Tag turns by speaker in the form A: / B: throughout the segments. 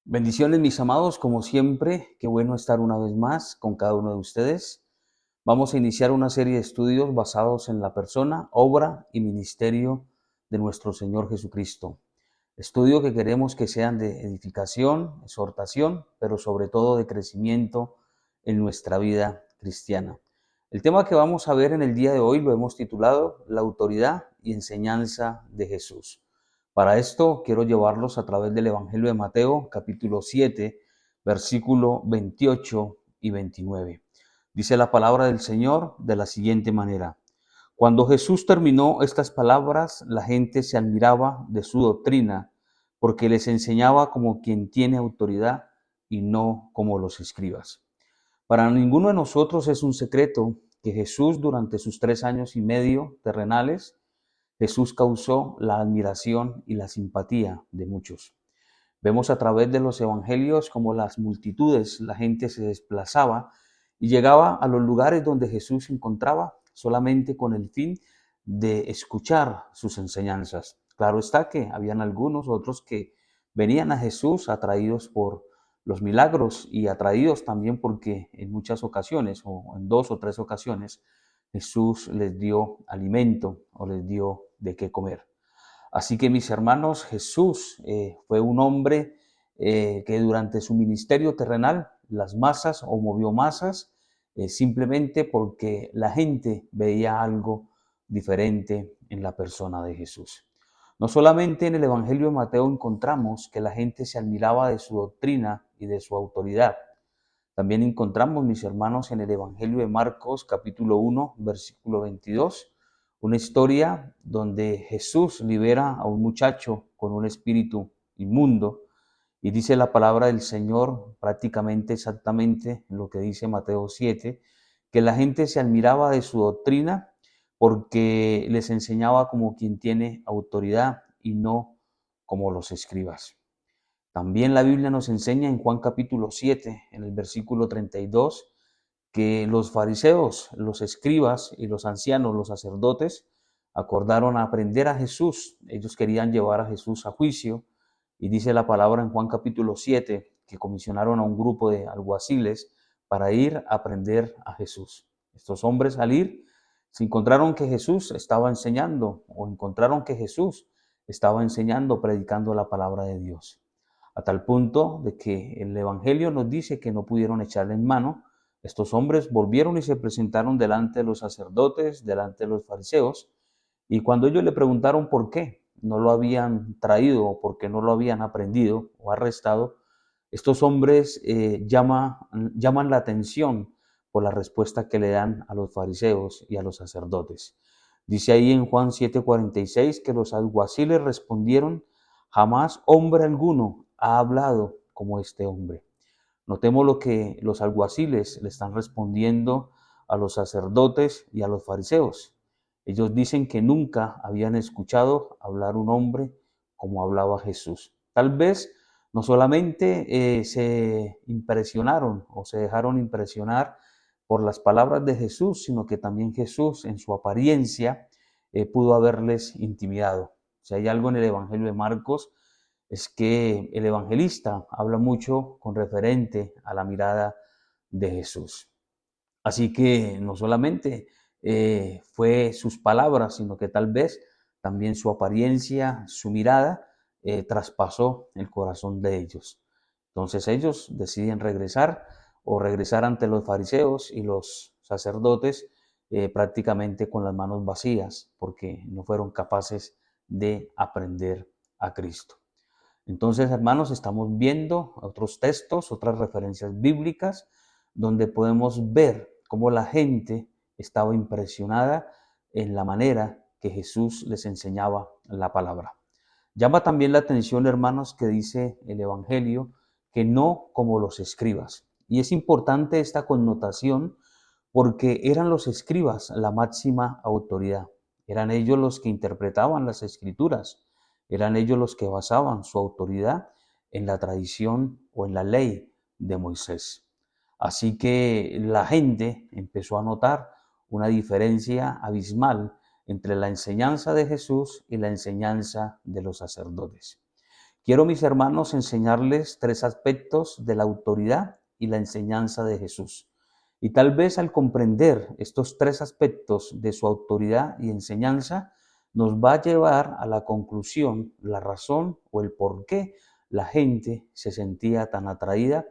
A: Bendiciones, mis amados, como siempre, qué bueno estar una vez más con cada uno de ustedes. Vamos a iniciar una serie de estudios basados en la persona, obra y ministerio de nuestro Señor Jesucristo. Estudio que queremos que sean de edificación, exhortación, pero sobre todo de crecimiento en nuestra vida cristiana. El tema que vamos a ver en el día de hoy lo hemos titulado La autoridad y enseñanza de Jesús. Para esto quiero llevarlos a través del Evangelio de Mateo, capítulo 7, versículo 28 y 29. Dice la palabra del Señor de la siguiente manera. Cuando Jesús terminó estas palabras, la gente se admiraba de su doctrina, porque les enseñaba como quien tiene autoridad y no como los escribas. Para ninguno de nosotros es un secreto que Jesús, durante sus 3 años y medio terrenales, Jesús causó la admiración y la simpatía de muchos. Vemos a través de los evangelios como las multitudes, la gente se desplazaba y llegaba a los lugares donde Jesús se encontraba solamente con el fin de escuchar sus enseñanzas. Claro está que habían algunos otros que venían a Jesús atraídos por los milagros y atraídos también porque en muchas ocasiones, o en 2 o 3 ocasiones, Jesús les dio alimento o les dio de qué comer. Así que mis hermanos, Jesús fue un hombre que durante su ministerio terrenal las masas o movió masas simplemente porque la gente veía algo diferente en la persona de Jesús. No solamente en el Evangelio de Mateo encontramos que la gente se admiraba de su doctrina y de su autoridad. También encontramos, mis hermanos, en el Evangelio de Marcos, capítulo 1, versículo 22, una historia donde Jesús libera a un muchacho con un espíritu inmundo y dice la palabra del Señor prácticamente exactamente en lo que dice Mateo 7, que la gente se admiraba de su doctrina porque les enseñaba como quien tiene autoridad y no como los escribas. También la Biblia nos enseña en Juan capítulo 7, en el versículo 32, que los fariseos, los escribas y los ancianos, los sacerdotes, acordaron a aprender a Jesús. Ellos querían llevar a Jesús a juicio. Y dice la palabra en Juan capítulo 7 que comisionaron a un grupo de alguaciles para ir a aprender a Jesús. Estos hombres al ir se encontraron que Jesús estaba enseñando o encontraron que Jesús estaba enseñando, predicando la palabra de Dios a tal punto de que el Evangelio nos dice que no pudieron echarle en mano. Estos hombres volvieron y se presentaron delante de los sacerdotes, delante de los fariseos, y cuando ellos le preguntaron por qué no lo habían traído o por qué no lo habían aprendido o arrestado, estos hombres llaman la atención por la respuesta que le dan a los fariseos y a los sacerdotes. Dice ahí en Juan 7:46 que los alguaciles respondieron: jamás hombre alguno ha hablado como este hombre. Notemos lo que los alguaciles le están respondiendo a los sacerdotes y a los fariseos. Ellos dicen que nunca habían escuchado hablar un hombre como hablaba Jesús. Tal vez no solamente se impresionaron o se dejaron impresionar por las palabras de Jesús, sino que también Jesús en su apariencia pudo haberles intimidado. Si hay algo en el Evangelio de Marcos, es que el evangelista habla mucho con referente a la mirada de Jesús. Así que no solamente fue sus palabras, sino que tal vez también su apariencia, su mirada, traspasó el corazón de ellos. Entonces ellos deciden regresar o regresar ante los fariseos y los sacerdotes prácticamente con las manos vacías, porque no fueron capaces de aprender a Cristo. Entonces, hermanos, estamos viendo otros textos, otras referencias bíblicas, donde podemos ver cómo la gente estaba impresionada en la manera que Jesús les enseñaba la palabra. Llama también la atención, hermanos, que dice el Evangelio, que no como los escribas. Y es importante esta connotación porque eran los escribas la máxima autoridad. Eran ellos los que interpretaban las escrituras. Eran ellos los que basaban su autoridad en la tradición o en la ley de Moisés. Así que la gente empezó a notar una diferencia abismal entre la enseñanza de Jesús y la enseñanza de los sacerdotes. Quiero, mis hermanos, enseñarles tres aspectos de la autoridad y la enseñanza de Jesús. Y tal vez al comprender estos tres aspectos de su autoridad y enseñanza, nos va a llevar a la conclusión, la razón o el por qué la gente se sentía tan atraída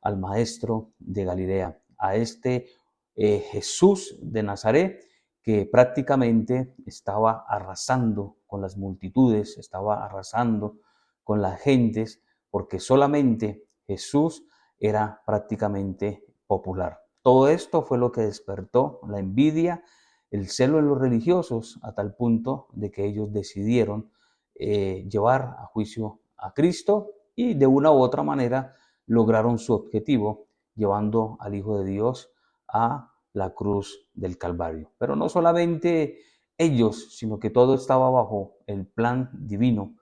A: al maestro de Galilea, a este Jesús de Nazaret, que prácticamente estaba arrasando con las multitudes, estaba arrasando con las gentes, porque solamente Jesús era prácticamente popular. Todo esto fue lo que despertó la envidia, el celo en los religiosos, a tal punto de que ellos decidieron llevar a juicio a Cristo y de una u otra manera lograron su objetivo, llevando al Hijo de Dios a la cruz del Calvario. Pero no solamente ellos, sino que todo estaba bajo el plan divino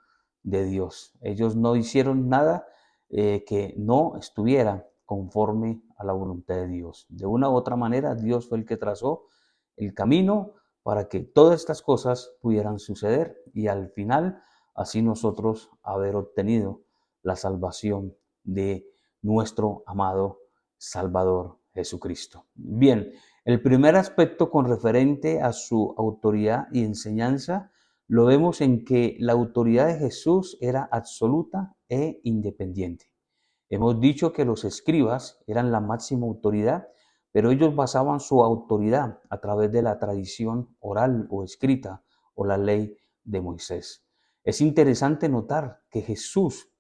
A: de Dios. Ellos no hicieron nada que no estuviera conforme a la voluntad de Dios. De una u otra manera, Dios fue el que trazó el camino para que todas estas cosas pudieran suceder y al final así nosotros haber obtenido la salvación de nuestro amado Salvador Jesucristo. Bien, el primer aspecto con referente a su autoridad y enseñanza lo vemos en que la autoridad de Jesús era absoluta e independiente. Hemos dicho que los escribas eran la máxima autoridad, pero ellos basaban su autoridad a través de la tradición oral o escrita o la ley de Moisés. Es interesante notar que Jesús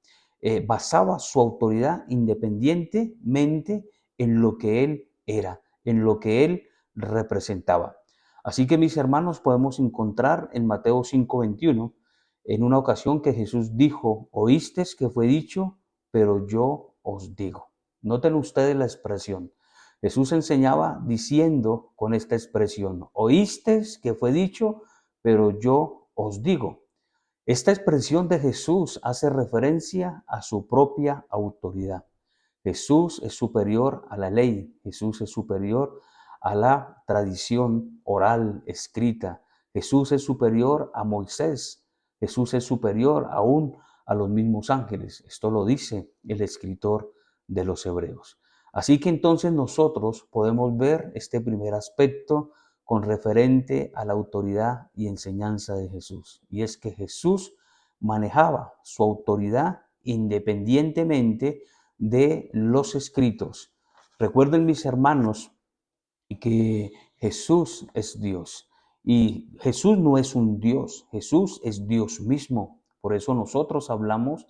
A: basaba su autoridad independientemente en lo que él era, en lo que él representaba. Así que, mis hermanos, podemos encontrar en Mateo 5:21, en una ocasión que Jesús dijo: oísteis que fue dicho, pero yo os digo. Noten ustedes la expresión. Jesús enseñaba diciendo con esta expresión: oísteis que fue dicho, pero yo os digo. Esta expresión de Jesús hace referencia a su propia autoridad. Jesús es superior a la ley, Jesús es superior a la tradición oral, escrita. Jesús es superior a Moisés, Jesús es superior aún a los mismos ángeles. Esto lo dice el escritor de los Hebreos. Así que entonces nosotros podemos ver este primer aspecto con referente a la autoridad y enseñanza de Jesús. Y es que Jesús manejaba su autoridad independientemente de los escritos. Recuerden, mis hermanos, que Jesús es Dios. Y Jesús no es un Dios, Jesús es Dios mismo. Por eso nosotros hablamos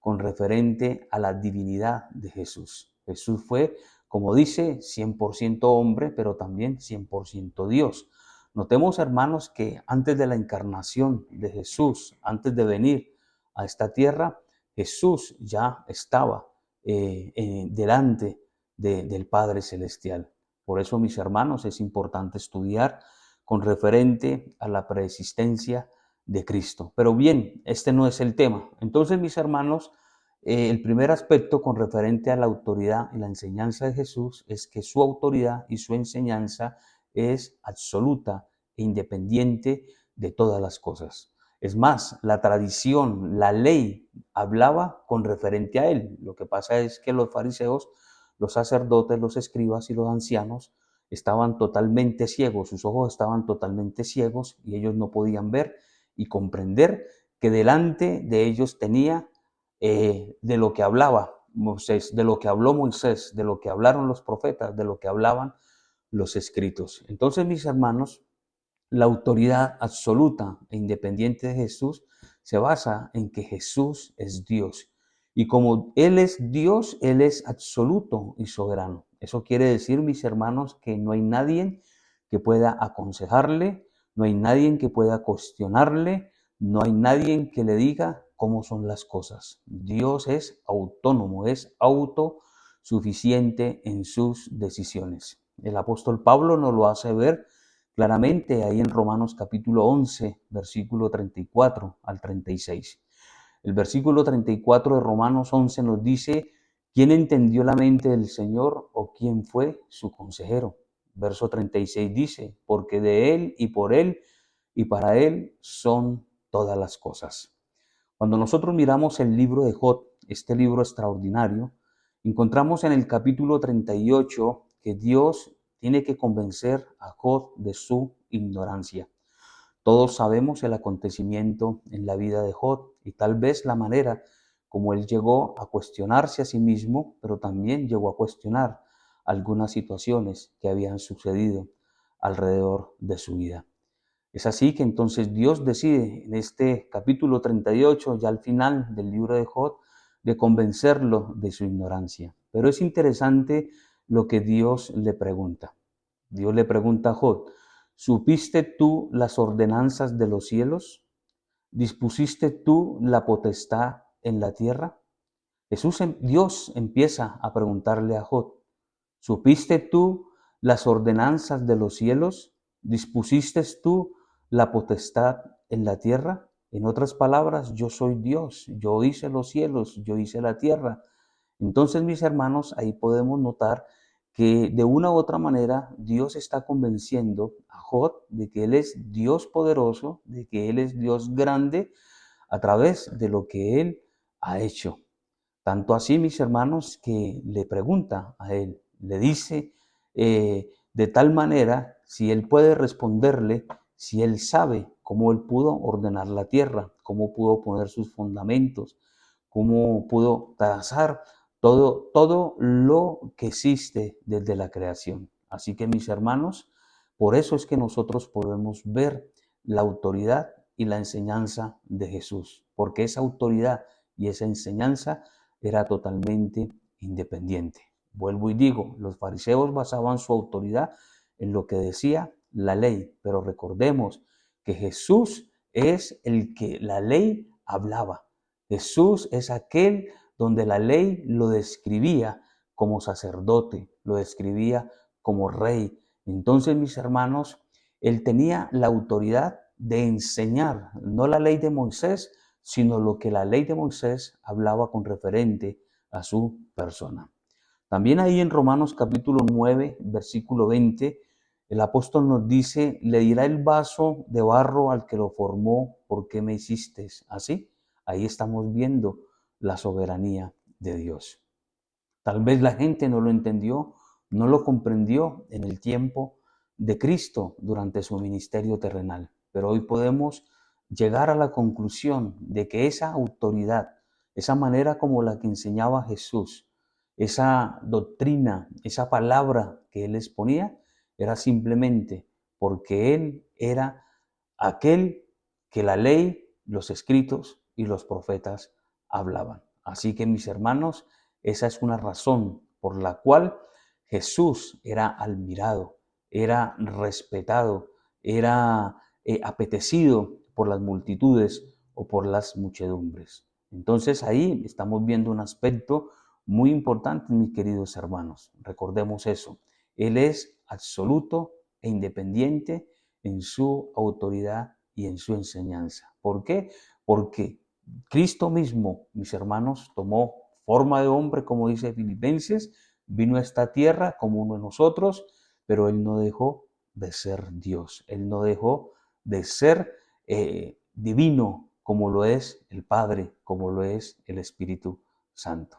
A: con referente a la divinidad de Jesús. Jesús fue, como dice, 100% hombre, pero también 100% Dios. Notemos, hermanos, que antes de la encarnación de Jesús, antes de venir a esta tierra, Jesús ya estaba delante del Padre Celestial. Por eso, mis hermanos, es importante estudiar con referente a la preexistencia de Cristo. Pero bien, este no es el tema. Entonces, mis hermanos, el primer aspecto con referente a la autoridad y la enseñanza de Jesús es que su autoridad y su enseñanza es absoluta e independiente de todas las cosas. Es más, la tradición, la ley hablaba con referente a él. Lo que pasa es que los fariseos, los sacerdotes, los escribas y los ancianos estaban totalmente ciegos, sus ojos estaban totalmente ciegos y ellos no podían ver y comprender que delante de ellos tenía de lo que hablaba Moisés, de lo que habló Moisés, de lo que hablaron los profetas, de lo que hablaban los escritos. Entonces, mis hermanos, la autoridad absoluta e independiente de Jesús se basa en que Jesús es Dios. Y como Él es Dios, Él es absoluto y soberano. Eso quiere decir, mis hermanos, que no hay nadie que pueda aconsejarle, no hay nadie que pueda cuestionarle, no hay nadie que le diga cómo son las cosas. Dios es autónomo, es autosuficiente en sus decisiones. El apóstol Pablo nos lo hace ver claramente ahí en Romanos capítulo 11, versículo 34 al 36. El versículo 34 de Romanos 11 nos dice: ¿quién entendió la mente del Señor o quién fue su consejero? Verso 36 dice: porque de Él y por Él y para Él son todas las cosas. Cuando nosotros miramos el libro de Job, este libro extraordinario, encontramos en el capítulo 38 que Dios tiene que convencer a Job de su ignorancia. Todos sabemos el acontecimiento en la vida de Job y tal vez la manera como él llegó a cuestionarse a sí mismo, pero también llegó a cuestionar algunas situaciones que habían sucedido alrededor de su vida. Es así que entonces Dios decide en este capítulo 38, ya al final del libro de Job, de convencerlo de su ignorancia. Pero es interesante lo que Dios le pregunta. Dios le pregunta a Job, ¿supiste tú las ordenanzas de los cielos? ¿Dispusiste tú la potestad en la tierra? Dios empieza a preguntarle a Job, ¿supiste tú las ordenanzas de los cielos? ¿Dispusiste tú la potestad en la tierra? En otras palabras, yo soy Dios, yo hice los cielos, yo hice la tierra. Entonces, mis hermanos, ahí podemos notar que de una u otra manera Dios está convenciendo a Job de que Él es Dios poderoso, de que Él es Dios grande a través de lo que Él ha hecho. Tanto así, mis hermanos, que le pregunta a él, le dice de tal manera si él puede responderle, si él sabe cómo él pudo ordenar la tierra, cómo pudo poner sus fundamentos, cómo pudo trazar todo lo que existe desde la creación. Así que, mis hermanos, por eso es que nosotros podemos ver la autoridad y la enseñanza de Jesús, porque esa autoridad y esa enseñanza era totalmente independiente. Vuelvo y digo, los fariseos basaban su autoridad en lo que decía la ley, pero recordemos que Jesús es el que la ley hablaba. Jesús es aquel donde la ley lo describía como sacerdote, lo describía como rey. Entonces, mis hermanos, él tenía la autoridad de enseñar, no la ley de Moisés, sino lo que la ley de Moisés hablaba con referente a su persona. También ahí en Romanos capítulo 9, versículo 20, el apóstol nos dice, le dirá el vaso de barro al que lo formó, ¿por qué me hiciste así? Ahí estamos viendo la soberanía de Dios. Tal vez la gente no lo entendió, no lo comprendió en el tiempo de Cristo durante su ministerio terrenal, pero hoy podemos llegar a la conclusión de que esa autoridad, esa manera como la que enseñaba Jesús, esa doctrina, esa palabra que Él exponía, era simplemente porque Él era aquel que la ley, los escritos y los profetas hablaban. Así que, mis hermanos, esa es una razón por la cual Jesús era admirado, era respetado, era apetecido por las multitudes o por las muchedumbres. Entonces ahí estamos viendo un aspecto muy importante, mis queridos hermanos. Recordemos eso. Él es absoluto e independiente en su autoridad y en su enseñanza. ¿Por qué? Porque Cristo mismo, mis hermanos, tomó forma de hombre, como dice Filipenses, vino a esta tierra como uno de nosotros, pero Él no dejó de ser Dios. Él no dejó de ser divino como lo es el Padre, como lo es el Espíritu Santo.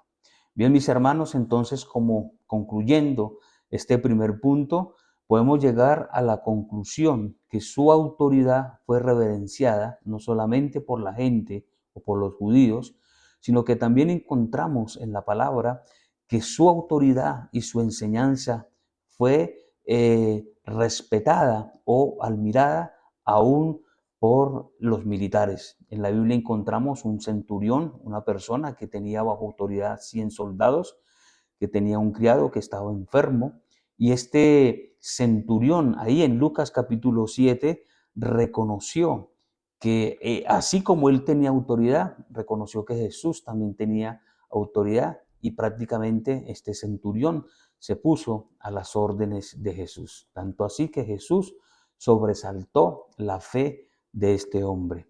A: Bien, mis hermanos, entonces, como concluyendo este primer punto, podemos llegar a la conclusión que su autoridad fue reverenciada no solamente por la gente o por los judíos, sino que también encontramos en la palabra que su autoridad y su enseñanza fue respetada o admirada aún por los militares. En la Biblia encontramos un centurión, una persona que tenía bajo autoridad 100 soldados, que tenía un criado que estaba enfermo, y este centurión ahí en Lucas capítulo 7 reconoció que así como él tenía autoridad, reconoció que Jesús también tenía autoridad y prácticamente este centurión se puso a las órdenes de Jesús. Tanto así que Jesús sobresaltó la fe de este hombre.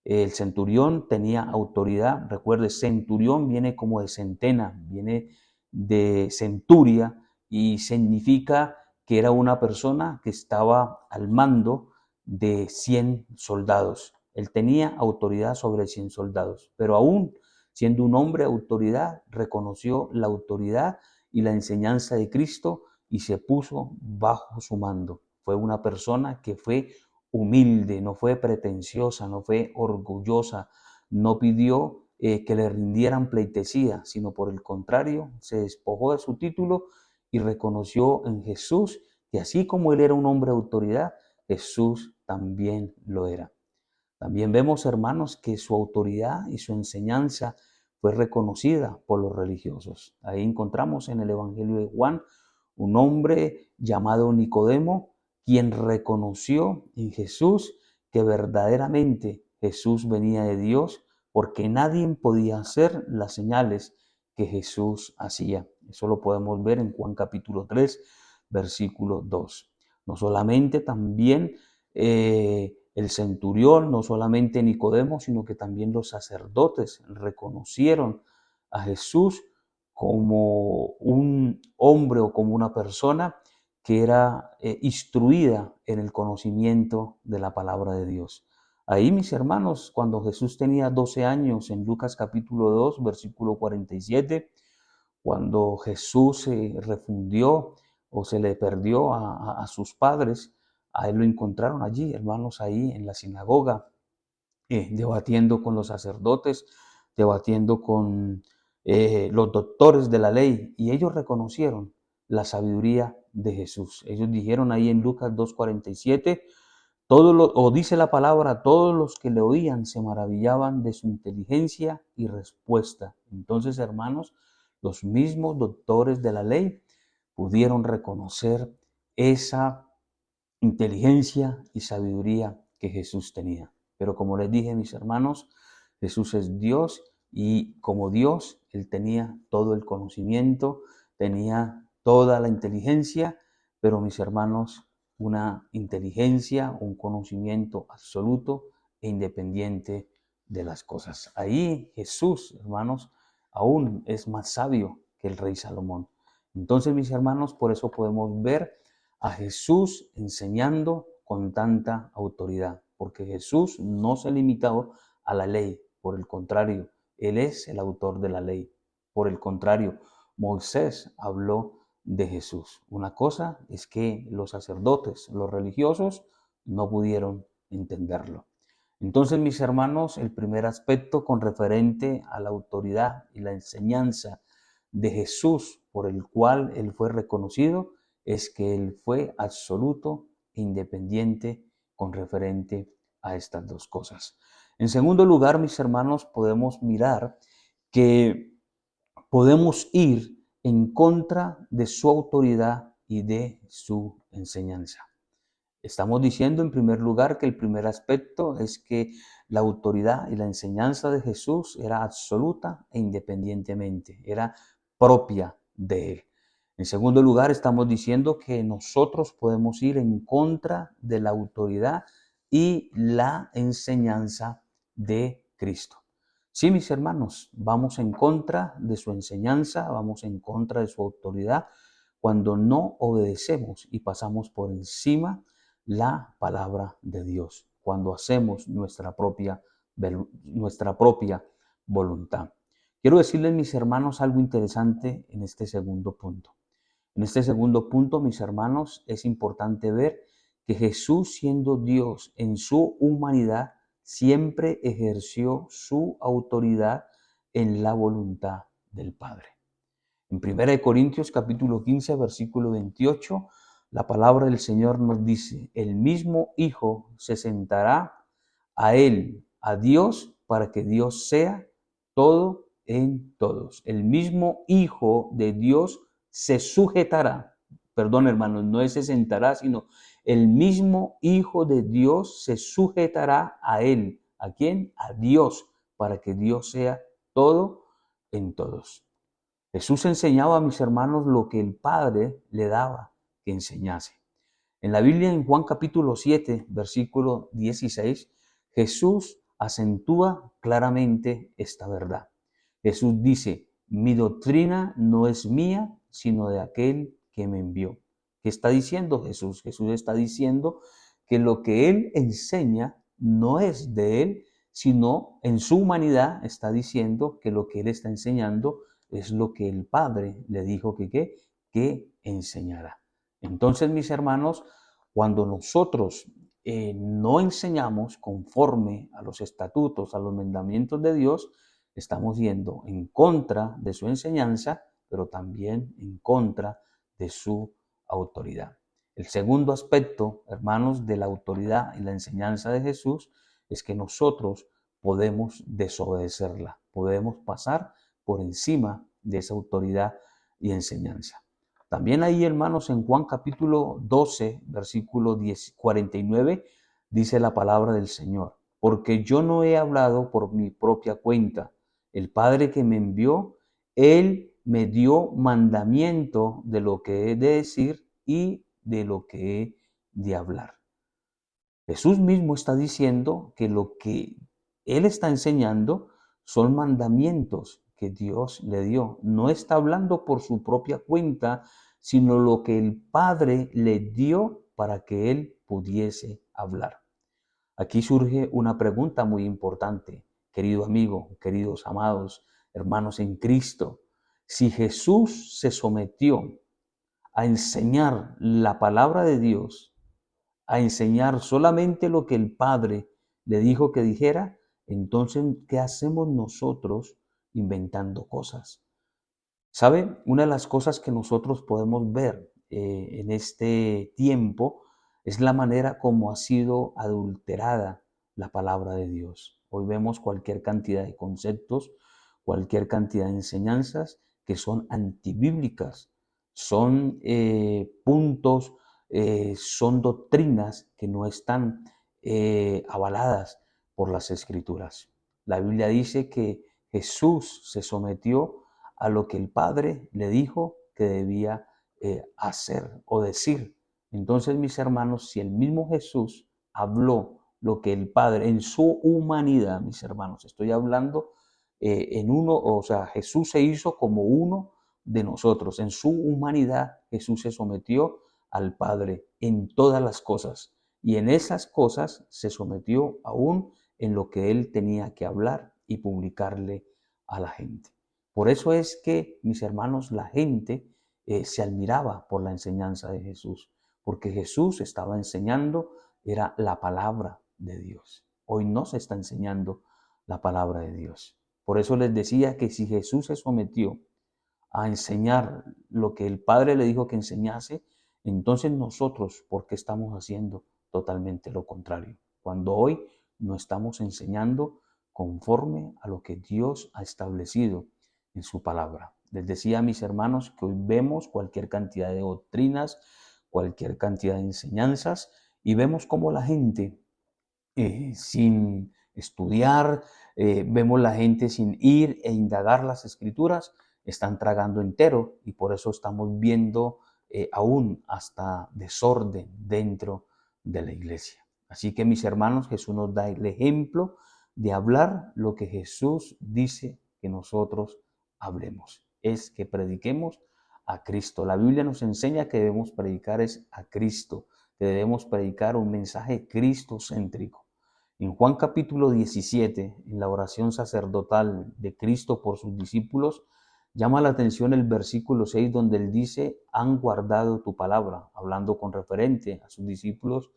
A: El centurión tenía autoridad. Recuerde, centurión viene como de centena, viene de centuria y significa que era una persona que estaba al mando de 100 soldados. Él tenía autoridad sobre 100 soldados, pero aún siendo un hombre de autoridad, reconoció la autoridad y la enseñanza de Cristo y se puso bajo su mando. Fue una persona que fue humilde, no fue pretenciosa, no fue orgullosa, no pidió que le rindieran pleitesía, sino por el contrario, se despojó de su título y reconoció en Jesús que así como él era un hombre de autoridad, Jesús también lo era. También vemos, hermanos, que su autoridad y su enseñanza fue reconocida por los religiosos. Ahí encontramos en el Evangelio de Juan un hombre llamado Nicodemo, quien reconoció en Jesús que verdaderamente Jesús venía de Dios, porque nadie podía hacer las señales que Jesús hacía. Eso lo podemos ver en Juan capítulo 3, versículo 2. No solamente también el centurión, no solamente Nicodemo, sino que también los sacerdotes reconocieron a Jesús como un hombre o como una persona que era instruida en el conocimiento de la palabra de Dios. Ahí, mis hermanos, cuando Jesús tenía 12 años, en Lucas capítulo 2, versículo 47, cuando Jesús se refundió o se le perdió a sus padres, a él lo encontraron allí, hermanos, ahí en la sinagoga, debatiendo con los sacerdotes, debatiendo con los doctores de la ley, y ellos reconocieron la sabiduría de Jesús. Ellos dijeron ahí en Lucas 2:47, o dice la palabra, todos los que le oían se maravillaban de su inteligencia y respuesta. Entonces, hermanos, los mismos doctores de la ley pudieron reconocer esa inteligencia y sabiduría que Jesús tenía. Pero como les dije, mis hermanos, Jesús es Dios y como Dios, Él tenía todo el conocimiento, tenía toda la inteligencia, pero mis hermanos, una inteligencia, un conocimiento absoluto e independiente de las cosas. Ahí Jesús, hermanos, aún es más sabio que el rey Salomón. Entonces, mis hermanos, por eso podemos ver a Jesús enseñando con tanta autoridad, porque Jesús no se limitó a la ley, por el contrario, Él es el autor de la ley. Por el contrario, Moisés habló de Jesús. Una cosa es que los sacerdotes, los religiosos, no pudieron entenderlo. Entonces, mis hermanos, el primer aspecto con referente a la autoridad y la enseñanza de Jesús por el cual Él fue reconocido es que Él fue absoluto e independiente con referente a estas dos cosas. En segundo lugar, mis hermanos, podemos mirar que podemos ir en contra de su autoridad y de su enseñanza. Estamos diciendo en primer lugar que el primer aspecto es que la autoridad y la enseñanza de Jesús era absoluta e independientemente, era propia de Él. En segundo lugar, estamos diciendo que nosotros podemos ir en contra de la autoridad y la enseñanza de Cristo. Sí, mis hermanos, vamos en contra de su enseñanza, vamos en contra de su autoridad cuando no obedecemos y pasamos por encima la palabra de Dios, cuando hacemos nuestra propia voluntad. Quiero decirles, mis hermanos, algo interesante en este segundo punto. En este segundo punto, mis hermanos, es importante ver que Jesús, siendo Dios en su humanidad, siempre ejerció su autoridad en la voluntad del Padre. En 1 Corintios capítulo 15, versículo 28, la palabra del Señor nos dice, el mismo Hijo se sentará a Él, a Dios, para que Dios sea todo en todos. El mismo Hijo de Dios se sujetará, perdón hermanos, no es se sentará, sino el mismo Hijo de Dios se sujetará a Él. ¿A quién? A Dios, para que Dios sea todo en todos. Jesús enseñaba a mis hermanos lo que el Padre le daba que enseñase. En la Biblia, en Juan capítulo 7, versículo 16, Jesús acentúa claramente esta verdad. Jesús dice, mi doctrina no es mía, sino de aquel que me envió. ¿Qué está diciendo Jesús? Jesús está diciendo que lo que Él enseña no es de Él, sino en su humanidad está diciendo que lo que Él está enseñando es lo que el Padre le dijo que enseñara. Entonces, mis hermanos, cuando nosotros no enseñamos conforme a los estatutos, a los mandamientos de Dios, estamos yendo en contra de su enseñanza, pero también en contra de su autoridad. El segundo aspecto, hermanos, de la autoridad y la enseñanza de Jesús es que nosotros podemos desobedecerla, podemos pasar por encima de esa autoridad y enseñanza. También ahí, hermanos, en Juan capítulo 12, versículo 49, dice la palabra del Señor, porque yo no he hablado por mi propia cuenta. El Padre que me envió, Él me dio mandamiento de lo que he de decir y de lo que he de hablar. Jesús mismo está diciendo que lo que Él está enseñando son mandamientos que Dios le dio. No está hablando por su propia cuenta, sino lo que el Padre le dio para que Él pudiese hablar. Aquí surge una pregunta muy importante, querido amigo, queridos amados, hermanos en Cristo. Si Jesús se sometió a enseñar la palabra de Dios, a enseñar solamente lo que el Padre le dijo que dijera, entonces, ¿qué hacemos nosotros inventando cosas? ¿Sabe? Una de las cosas que nosotros podemos ver en este tiempo es la manera como ha sido adulterada la palabra de Dios. Hoy vemos cualquier cantidad de conceptos, cualquier cantidad de enseñanzas que son antibíblicas, son puntos, son doctrinas que no están avaladas por las Escrituras. La Biblia dice que Jesús se sometió a lo que el Padre le dijo que debía hacer o decir. Entonces, mis hermanos, si el mismo Jesús habló lo que el Padre en su humanidad, mis hermanos, estoy hablando en uno, o sea, Jesús se hizo como uno de nosotros. En su humanidad, Jesús se sometió al Padre en todas las cosas. Y en esas cosas se sometió aún en lo que él tenía que hablar y publicarle a la gente. Por eso es que, mis hermanos, la gente se admiraba por la enseñanza de Jesús, porque Jesús estaba enseñando, era la palabra de Dios. Hoy no se está enseñando la palabra de Dios. Por eso les decía que si Jesús se sometió a enseñar lo que el Padre le dijo que enseñase, entonces nosotros, ¿por qué estamos haciendo totalmente lo contrario? Cuando hoy no estamos enseñando conforme a lo que Dios ha establecido en su palabra. Les decía a mis hermanos que hoy vemos cualquier cantidad de doctrinas, cualquier cantidad de enseñanzas y vemos cómo la gente sin estudiar, vemos la gente sin ir e indagar las escrituras, están tragando entero y por eso estamos viendo aún hasta desorden dentro de la iglesia. Así que mis hermanos, Jesús nos da el ejemplo de hablar lo que Jesús dice que nosotros hablemos. Es que prediquemos a Cristo. La Biblia nos enseña que debemos predicar es a Cristo, que debemos predicar un mensaje cristocéntrico. En Juan capítulo 17, en la oración sacerdotal de Cristo por sus discípulos, llama la atención el versículo 6 donde él dice, han guardado tu palabra, hablando con referente a sus discípulos.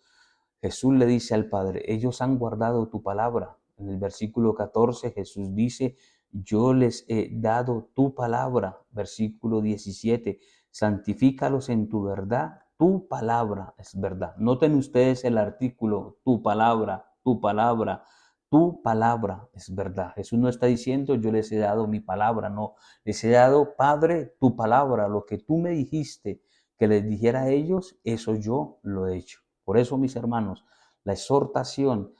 A: Jesús le dice al Padre, ellos han guardado tu palabra. En el versículo 14 Jesús dice, yo les he dado tu palabra. Versículo 17, santifícalos en tu verdad, tu palabra es verdad. Noten ustedes el artículo, tu palabra, tu palabra. Tu palabra es verdad. Jesús no está diciendo yo les he dado mi palabra, no. Les he dado, Padre, tu palabra. Lo que tú me dijiste que les dijera a ellos, eso yo lo he hecho. Por eso, mis hermanos, la exhortación,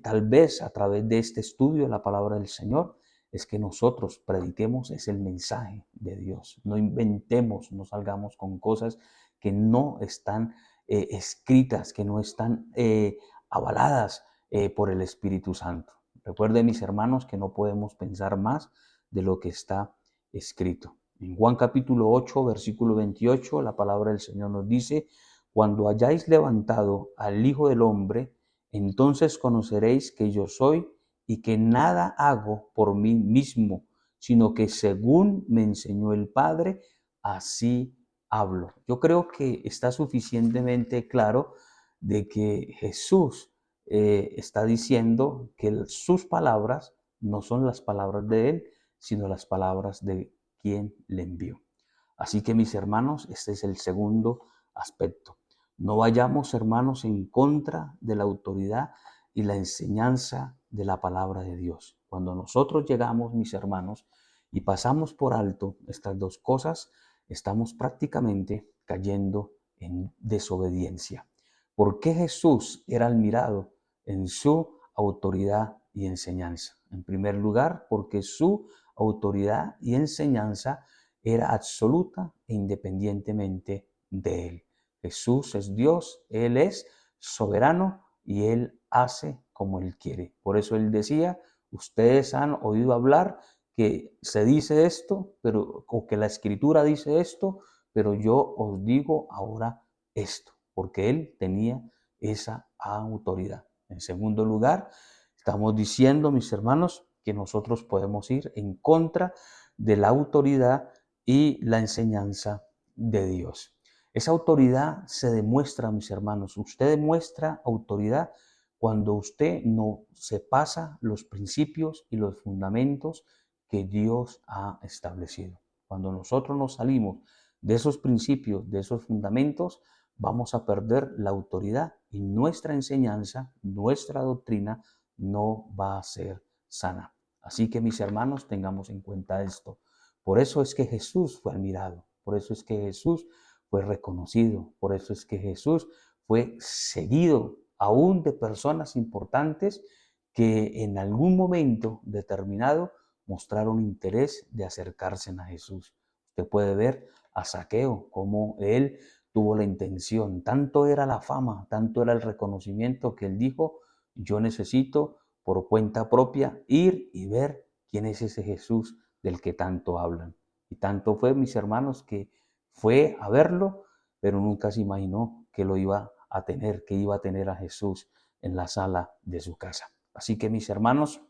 A: tal vez a través de este estudio de la palabra del Señor, es que nosotros prediquemos es el mensaje de Dios. No inventemos, no salgamos con cosas que no están escritas, que no están avaladas por el Espíritu Santo. Recuerden, mis hermanos, que no podemos pensar más de lo que está escrito. En Juan capítulo 8, versículo 28, la palabra del Señor nos dice, cuando hayáis levantado al Hijo del Hombre, Entonces conoceréis que yo soy y que nada hago por mí mismo, sino que según me enseñó el Padre, así hablo. Yo creo que está suficientemente claro de que Jesús está diciendo que sus palabras no son las palabras de Él, sino las palabras de quien le envió. Así que mis hermanos, este es el segundo aspecto. No vayamos, hermanos, en contra de la autoridad y la enseñanza de la palabra de Dios. Cuando nosotros llegamos, mis hermanos, y pasamos por alto estas dos cosas, estamos prácticamente cayendo en desobediencia. ¿Por qué Jesús era admirado en su autoridad y enseñanza? En primer lugar, porque su autoridad y enseñanza era absoluta e independientemente de Él. Jesús es Dios, Él es soberano y Él hace como Él quiere. Por eso Él decía, ustedes han oído hablar que se dice esto, o que la Escritura dice esto, pero yo os digo ahora esto, porque Él tenía esa autoridad. En segundo lugar, estamos diciendo, mis hermanos, que nosotros podemos ir en contra de la autoridad y la enseñanza de Dios. Esa autoridad se demuestra, mis hermanos. Usted demuestra autoridad cuando usted no se pasa los principios y los fundamentos que Dios ha establecido. Cuando nosotros nos salimos de esos principios, de esos fundamentos, vamos a perder la autoridad y nuestra enseñanza, nuestra doctrina no va a ser sana. Así que mis hermanos, tengamos en cuenta esto. Por eso es que Jesús fue admirado, por eso es que Jesús fue reconocido, por eso es que Jesús fue seguido aún de personas importantes que en algún momento determinado mostraron interés de acercarse a Jesús. Usted puede ver a Zaqueo, cómo él tuvo la intención, tanto era la fama, tanto era el reconocimiento que él dijo, yo necesito por cuenta propia ir y ver quién es ese Jesús del que tanto hablan. Y tanto fue, mis hermanos, que fue a verlo, pero nunca se imaginó que lo iba a tener, que iba a tener a Jesús en la sala de su casa. Así que, mis hermanos,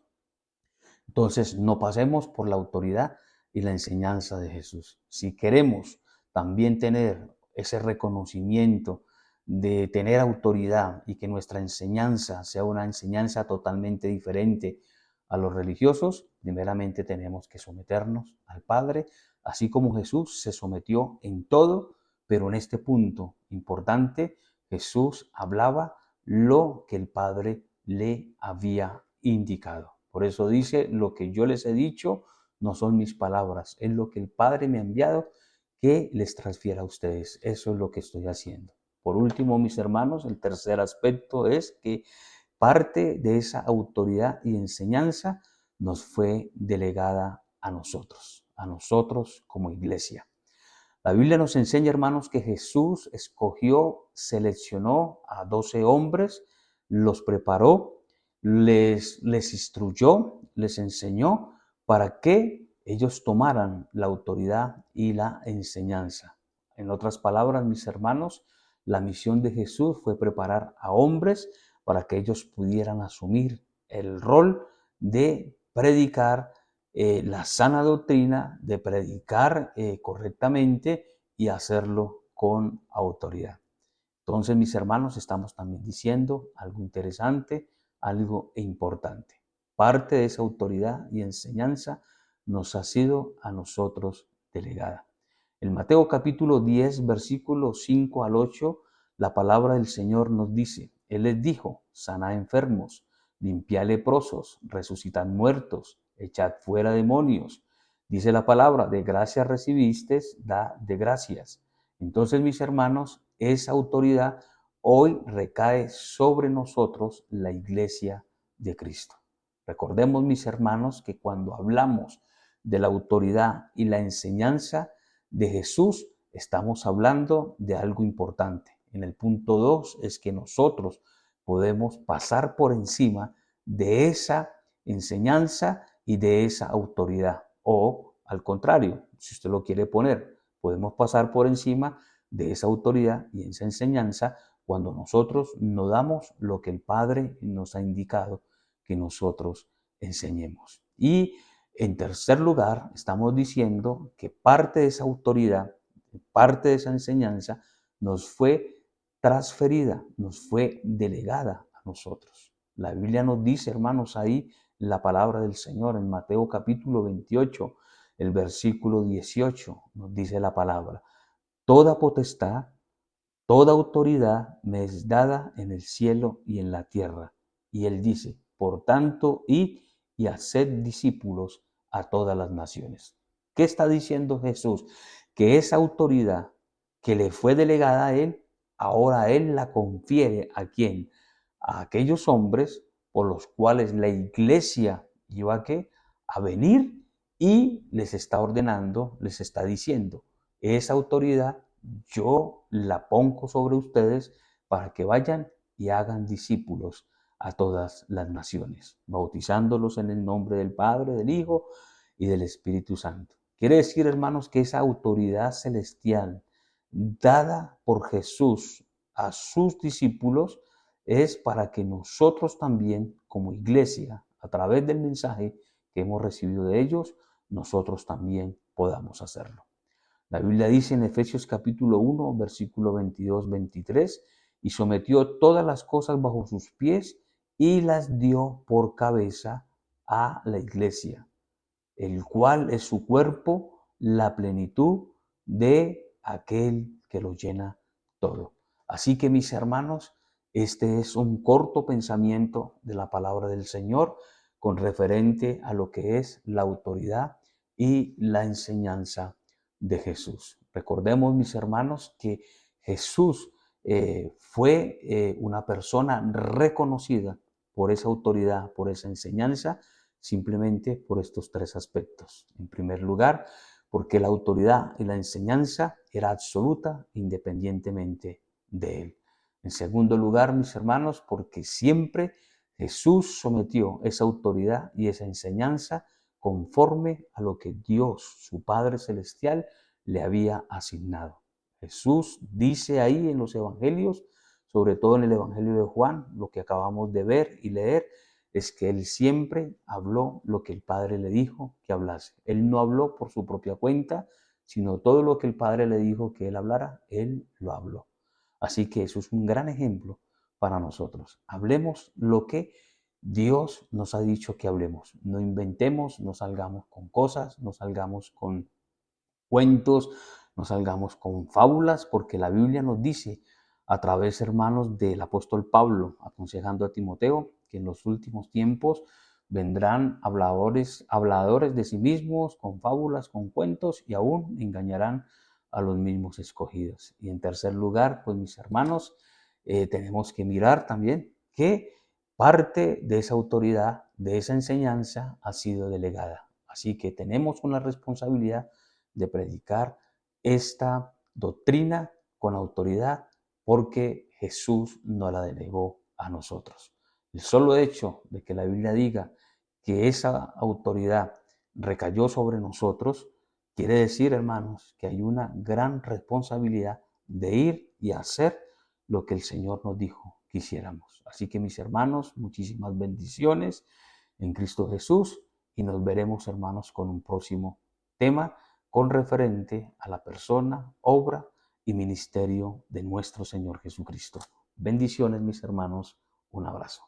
A: entonces no pasemos por la autoridad y la enseñanza de Jesús. Si queremos también tener ese reconocimiento de tener autoridad y que nuestra enseñanza sea una enseñanza totalmente diferente a los religiosos, primeramente tenemos que someternos al Padre, así como Jesús se sometió en todo, pero en este punto importante, Jesús hablaba lo que el Padre le había indicado. Por eso dice, lo que yo les he dicho no son mis palabras, es lo que el Padre me ha enviado que les transfiera a ustedes. Eso es lo que estoy haciendo. Por último, mis hermanos, el tercer aspecto es que parte de esa autoridad y enseñanza nos fue delegada a nosotros como iglesia. La Biblia nos enseña, hermanos, que Jesús escogió, seleccionó a 12 hombres, los preparó, les instruyó, les enseñó para que ellos tomaran la autoridad y la enseñanza. En otras palabras, mis hermanos, la misión de Jesús fue preparar a hombres para que ellos pudieran asumir el rol de predicar la sana doctrina, de predicar correctamente y hacerlo con autoridad. Entonces, mis hermanos, estamos también diciendo algo interesante, algo importante. Parte de esa autoridad y enseñanza nos ha sido a nosotros delegada. En Mateo capítulo 10, versículos 5 al 8, la palabra del Señor nos dice, Él les dijo, sanad enfermos, limpiad leprosos, resucitad muertos, echad fuera demonios. Dice la palabra, de gracias recibiste, da de gracias. Entonces, mis hermanos, esa autoridad hoy recae sobre nosotros, la iglesia de Cristo. Recordemos, mis hermanos, que cuando hablamos de la autoridad y la enseñanza de Jesús, estamos hablando de algo importante. En el punto 2 es que nosotros podemos pasar por encima de esa enseñanza y de esa autoridad. O, al contrario, si usted lo quiere poner, podemos pasar por encima de esa autoridad y esa enseñanza cuando nosotros no damos lo que el Padre nos ha indicado que nosotros enseñemos. Y en tercer lugar, estamos diciendo que parte de esa autoridad, parte de esa enseñanza, nos fue transferida, nos fue delegada a nosotros. La Biblia nos dice, hermanos, ahí la palabra del Señor en Mateo capítulo 28, el versículo 18, nos dice la palabra: toda potestad, toda autoridad me es dada en el cielo y en la tierra. Y él dice, por tanto, id y haced discípulos a todas las naciones. ¿Qué está diciendo Jesús? Que esa autoridad que le fue delegada a él, ahora él la confiere ¿a quién? A aquellos hombres por los cuales la iglesia iba a ¿qué? A venir, y les está ordenando, les está diciendo, esa autoridad yo la pongo sobre ustedes para que vayan y hagan discípulos a todas las naciones, bautizándolos en el nombre del Padre, del Hijo y del Espíritu Santo. Quiere decir, hermanos, que esa autoridad celestial dada por Jesús a sus discípulos es para que nosotros también, como iglesia, a través del mensaje que hemos recibido de ellos, nosotros también podamos hacerlo. La Biblia dice en Efesios capítulo 1, versículo 22-23, y sometió todas las cosas bajo sus pies y las dio por cabeza a la iglesia, el cual es su cuerpo, la plenitud de aquel que lo llena todo. Así que, mis hermanos, este es un corto pensamiento de la palabra del Señor con referente a lo que es la autoridad y la enseñanza de Jesús. Recordemos, mis hermanos, que Jesús fue una persona reconocida por esa autoridad, por esa enseñanza, simplemente por estos tres aspectos. En primer lugar, porque la autoridad y la enseñanza era absoluta independientemente de él. En segundo lugar, mis hermanos, porque siempre Jesús sometió esa autoridad y esa enseñanza conforme a lo que Dios, su Padre Celestial, le había asignado. Jesús dice ahí en los evangelios, sobre todo en el Evangelio de Juan, lo que acabamos de ver y leer, es que él siempre habló lo que el Padre le dijo que hablase. Él no habló por su propia cuenta, sino todo lo que el Padre le dijo que él hablara, él lo habló. Así que eso es un gran ejemplo para nosotros. Hablemos lo que Dios nos ha dicho que hablemos. No inventemos, no salgamos con cosas, no salgamos con cuentos, no salgamos con fábulas, porque la Biblia nos dice a través, hermanos, del apóstol Pablo, aconsejando a Timoteo, que en los últimos tiempos vendrán habladores de sí mismos, con fábulas, con cuentos, y aún engañarán a los mismos escogidos. Y en tercer lugar, pues mis hermanos, tenemos que mirar también que parte de esa autoridad, de esa enseñanza, ha sido delegada. Así que tenemos una responsabilidad de predicar esta doctrina con autoridad, porque Jesús nos la delegó a nosotros. El solo hecho de que la Biblia diga que esa autoridad recayó sobre nosotros, quiere decir, hermanos, que hay una gran responsabilidad de ir y hacer lo que el Señor nos dijo que hiciéramos. Así que, mis hermanos, muchísimas bendiciones en Cristo Jesús, y nos veremos, hermanos, con un próximo tema con referente a la persona, obra y ministerio de nuestro Señor Jesucristo. Bendiciones, mis hermanos. Un abrazo.